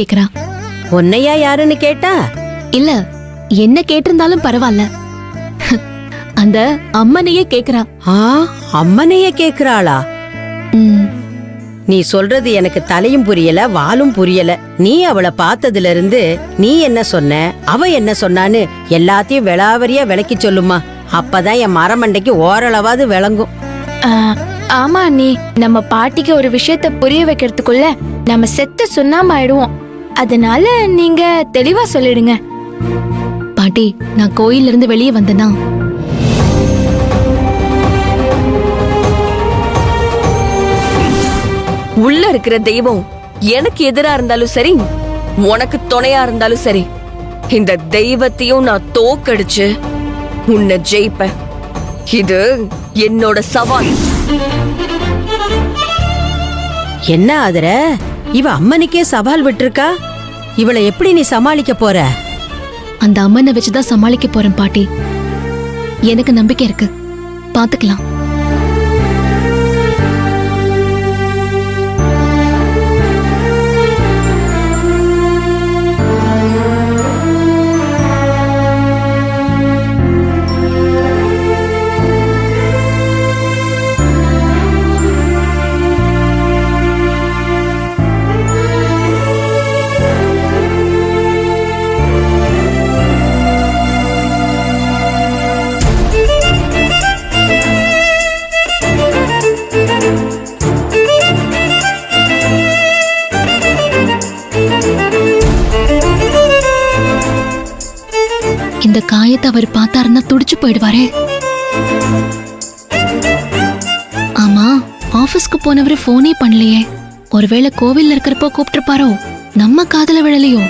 கேக்குறா. உன்னையா யாருன்னு கேட்டா? இல்ல, என்ன கேட்டிருந்தாலும் பரவாயில்ல, அந்த அம்மனையே கேக்குறா. அம்மனையே கேக்குறாளா? ம், நீ சொல்றது எனக்கு தலையும் புரியல வாலும் புரியல. நீ அவளை பார்த்ததுல இருந்து நீ என்ன சொன்ன அவ என்ன சொன்னான்னு எல்லாத்தையும் விளாவரியா விளக்கி சொல்லுமா. அப்பதான் என் மரமண்டைக்கு ஓரளவாது விளங்கும். ஆமா அண்ணி, நம்ம பாட்டிக்கு ஒரு விஷயத்த புரிய வைக்கிறதுக்குள்ள நம்ம செத்து சுண்ணாம ஆயிடுவோம். அதனால நீங்க தெளிவா சொல்லிடுங்க. பாட்டி, நான் கோயில்ல இருந்து வெளியே வந்தேனா, உள்ள இருக்கிற தெய்வம் எனக்கு எதிரா இருந்தாலும் சரி, உனக்கு துணையா இருந்தாலும் சரி, இந்த தெய்வத்தையும் நான் தோக்கடிச்சு உன்னை ஜெயிப்பேன். இது என்னோட சவால். என்ன ஆதர, இவ அம்மனுக்கே சவால் விட்டுருக்கா. இவளை எப்படி நீ சமாளிக்க போற? அந்த அம்மனை வச்சுதான் சமாளிக்க போறேன் பாட்டி. எனக்கு நம்பிக்கை இருக்கு, பாத்துக்கலாம். இந்த காயத்தை அவர் பார்த்தாருன்னா துடிச்சு போயிடுவாரே. ஆமா, ஆபீஸ்க்கு போனவரு போனே பண்ணலையே. ஒருவேளை கோவில்ல இருக்கிறப்போ கூப்பிட்டு பாரோ, நம்ம காதல விழலையோ?